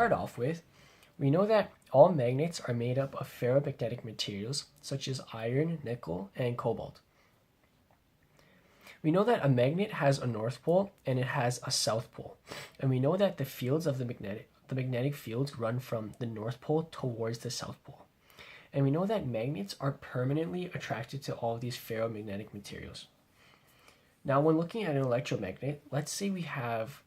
start off with, we know that all magnets are made up of ferromagnetic materials such as iron, nickel, and cobalt. We know that a magnet has a north pole and it has a south pole, and we know that the fields of the magnetic fields run from the north pole towards the south pole. And we know that magnets are permanently attracted to all of these ferromagnetic materials. Now, when looking at an electromagnet, let's say we have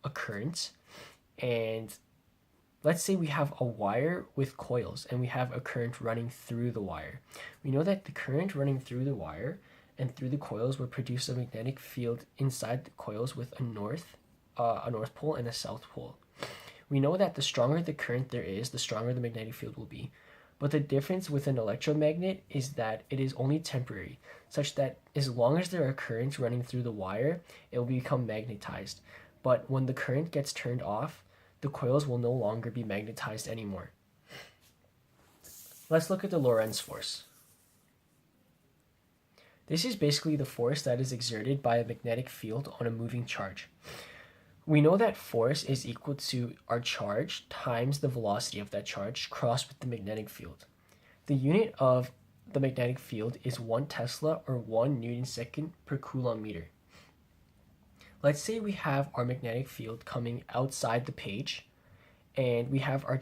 a current, and let's say we have a wire with coils and we have a current running through the wire. We know that the current running through the wire and through the coils will produce a magnetic field inside the coils with a north pole and a south pole. We know that the stronger the current there is, the stronger the magnetic field will be. But the difference with an electromagnet is that it is only temporary, such that as long as there are currents running through the wire, it will become magnetized. But when the current gets turned off, the coils will no longer be magnetized anymore. Let's look at the Lorentz force. This is basically the force that is exerted by a magnetic field on a moving charge. We know that force is equal to our charge times the velocity of that charge crossed with the magnetic field. The unit of the magnetic field is 1 Tesla or 1 Newton second per Coulomb meter. Let's say we have our magnetic field coming outside the page and we have our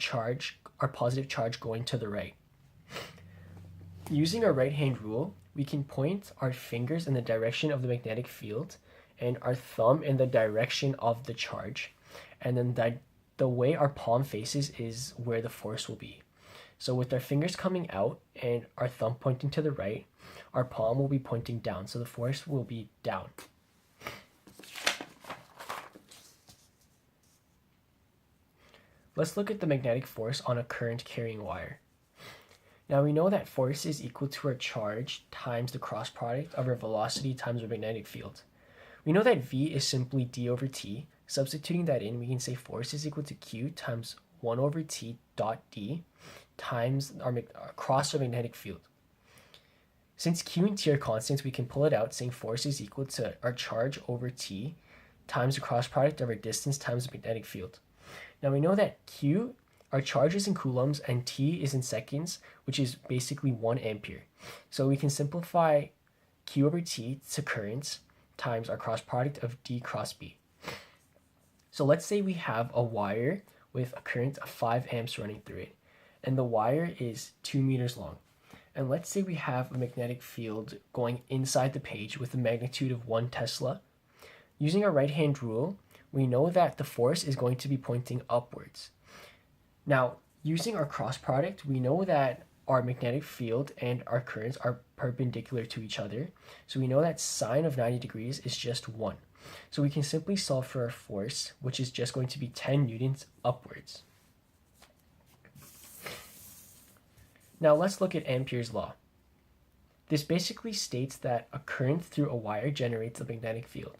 positive charge going to the right. Using our right hand rule, we can point our fingers in the direction of the magnetic field and our thumb in the direction of the charge, and then the way our palm faces is where the force will be. So with our fingers coming out and our thumb pointing to the right, our palm will be pointing down, so the force will be down. Let's look at the magnetic force on a current carrying wire. Now we know that force is equal to our charge times the cross product of our velocity times our magnetic field. We know that V is simply d over t. Substituting that in, we can say force is equal to Q times 1 over t dot d times our cross our magnetic field. Since Q and T are constants, we can pull it out, saying force is equal to our charge over t times the cross product of our distance times the magnetic field. Now we know that Q, our charge is in coulombs, and T is in seconds, which is basically 1 ampere. So we can simplify Q over T to currents times our cross product of D cross B. So let's say we have a wire with a current of 5 amps running through it, and the wire is 2 meters long. And let's say we have a magnetic field going inside the page with a magnitude of 1 Tesla. Using our right hand rule, we know that the force is going to be pointing upwards. Now, using our cross product, we know that our magnetic field and our currents are perpendicular to each other. So we know that sine of 90 degrees is just 1. So we can simply solve for our force, which is just going to be 10 newtons upwards. Now let's look at Ampere's law. This basically states that a current through a wire generates a magnetic field.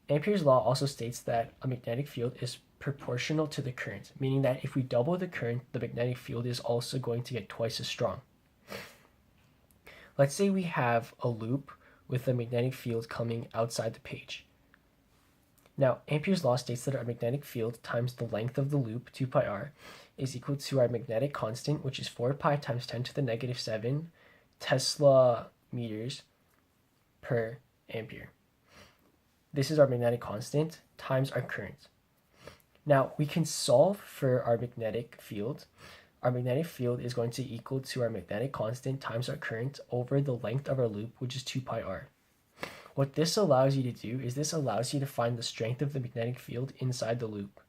Ampere's law also states that a magnetic field is proportional to the current, meaning that if we double the current, the magnetic field is also going to get twice as strong. Let's say we have a loop with a magnetic field coming outside the page. Now, Ampere's law states that our magnetic field times the length of the loop, 2 pi r, is equal to our magnetic constant, which is 4 pi times 10 to the negative 7 Tesla meters per ampere. This is our magnetic constant times our current. Now, we can solve for our magnetic field. Our magnetic field is going to equal to our magnetic constant times our current over the length of our loop, which is 2 pi r. What this allows you to do is this allows you to find the strength of the magnetic field inside the loop.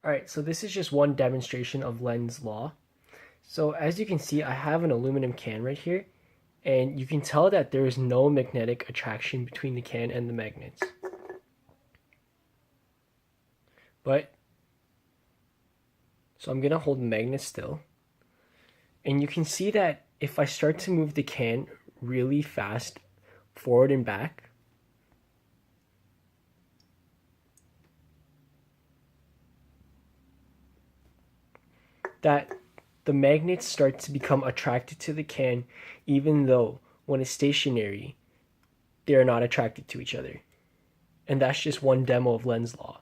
Alright, so this is just one demonstration of Lenz's law. So as you can see, I have an aluminum can right here, and you can tell that there is no magnetic attraction between the can and the magnets. So I'm going to hold the magnet still. And you can see that if I start to move the can really fast forward and back, that the magnets start to become attracted to the can, even though when it's stationary, they are not attracted to each other. And that's just one demo of Lenz's law.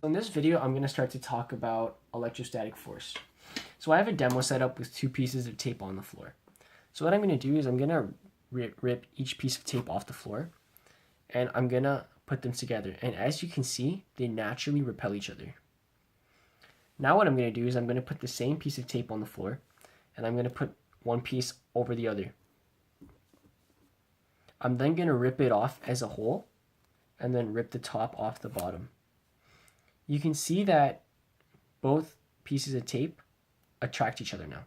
In this video, I'm going to start to talk about electrostatic force. So I have a demo set up with 2 pieces of tape on the floor. So what I'm going to do is I'm going to rip each piece of tape off the floor, and I'm going to put them together. And as you can see, they naturally repel each other. Now what I'm going to do is I'm going to put the same piece of tape on the floor, and I'm going to put one piece over the other. I'm then going to rip it off as a whole, and then rip the top off the bottom. You can see that both pieces of tape attract each other now.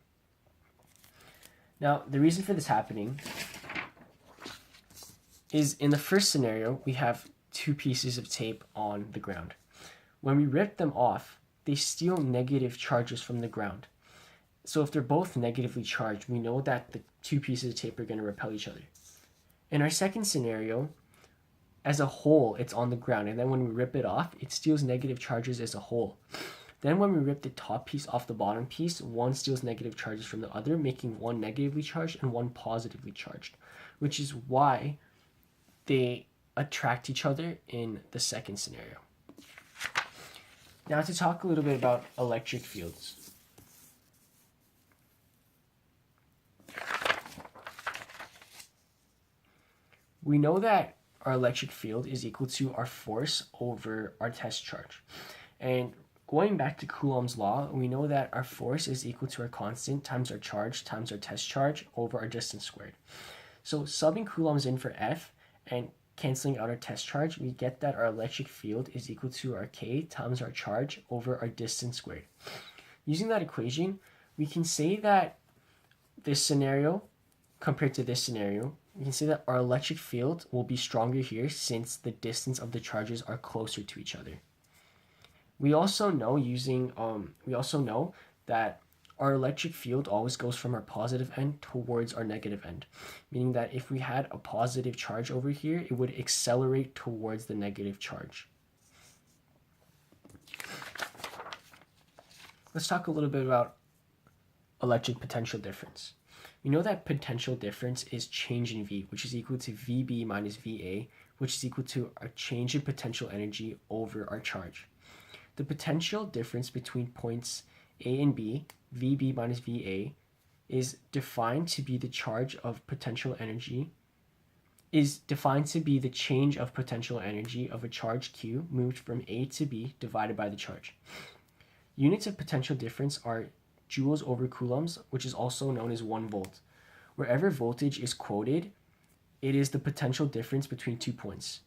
Now, the reason for this happening is in the first scenario, we have 2 pieces of tape on the ground. When we rip them off, they steal negative charges from the ground. So if they're both negatively charged, we know that the 2 pieces of tape are going to repel each other. In our second scenario, as a whole, it's on the ground, and then when we rip it off, it steals negative charges as a whole. Then when we rip the top piece off the bottom piece, one steals negative charges from the other, making one negatively charged and one positively charged, which is why they attract each other in the second scenario. Now to talk a little bit about electric fields. We know that our electric field is equal to our force over our test charge. And going back to Coulomb's law, we know that our force is equal to our constant times our charge times our test charge over our distance squared. So subbing Coulomb's in for F and canceling out our test charge, we get that our electric field is equal to our K times our charge over our distance squared. Using that equation, we can say that this scenario compared to this scenario, we can say that our electric field will be stronger here since the distance of the charges are closer to each other. We also know that our electric field always goes from our positive end towards our negative end, meaning that if we had a positive charge over here, it would accelerate towards the negative charge. Let's talk a little bit about electric potential difference. We know that potential difference is change in V, which is equal to VB minus VA, which is equal to our change in potential energy over our charge. The potential difference between points A and B, VB minus VA, is defined to be the change of potential energy of a charge Q moved from A to B divided by the charge. Units of potential difference are joules over coulombs, which is also known as 1 volt. Wherever voltage is quoted, it is the potential difference between 2 points.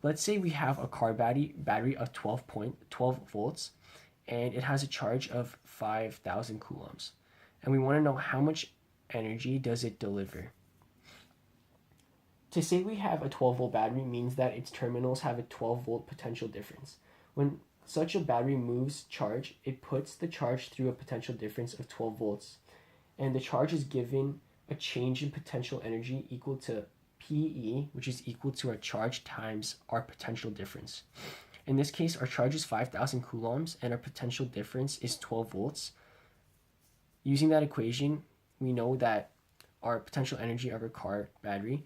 Let's say we have a car battery of 12 volts, and it has a charge of 5,000 coulombs. And we want to know how much energy does it deliver. To say we have a 12 volt battery means that its terminals have a 12 volt potential difference. When such a battery moves charge, it puts the charge through a potential difference of 12 volts, and the charge is given a change in potential energy equal to PE, which is equal to our charge times our potential difference. In this case, our charge is 5,000 coulombs and our potential difference is 12 volts. Using that equation, we know that our potential energy of our car battery,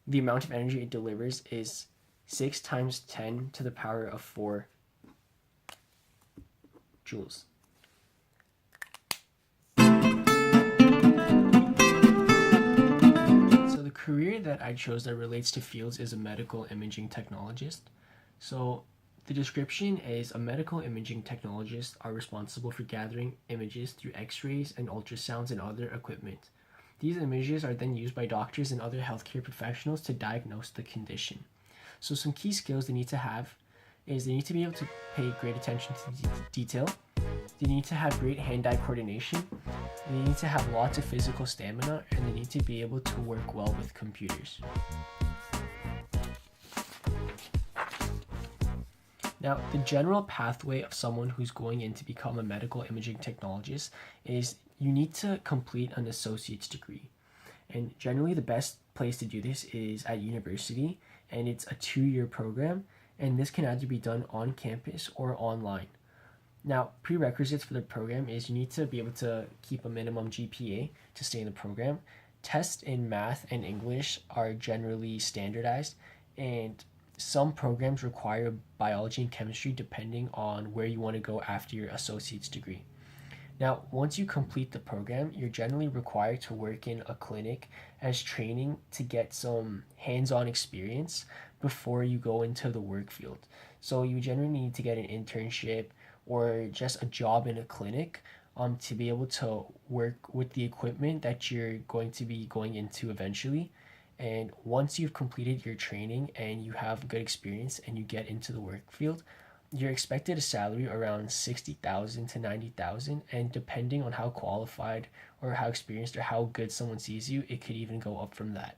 the amount of energy it delivers is 6 times 10 to the power of 4 joules. So the career that I chose that relates to fields is a medical imaging technologist. So the description is a medical imaging technologist are responsible for gathering images through x-rays and ultrasounds and other equipment. These images are then used by doctors and other healthcare professionals to diagnose the condition. So some key skills they need to have is they need to be able to pay great attention to detail. They need to have great hand-eye coordination. They need to have lots of physical stamina, and they need to be able to work well with computers. Now, the general pathway of someone who's going in to become a medical imaging technologist is you need to complete an associate's degree. And generally the best place to do this is at university, and it's a 2-year program, and this can either be done on campus or online. Now, prerequisites for the program is you need to be able to keep a minimum GPA to stay in the program. Tests in math and English are generally standardized, and some programs require biology and chemistry depending on where you want to go after your associate's degree. Now, once you complete the program, you're generally required to work in a clinic as training to get some hands on experience before you go into the work field. So, you generally need to get an internship or just a job in a clinic to be able to work with the equipment that you're going to be going into eventually. And once you've completed your training and you have good experience and you get into the work field, you're expected a salary around 60,000 to 90,000, and depending on how qualified or how experienced or how good someone sees you, it could even go up from that.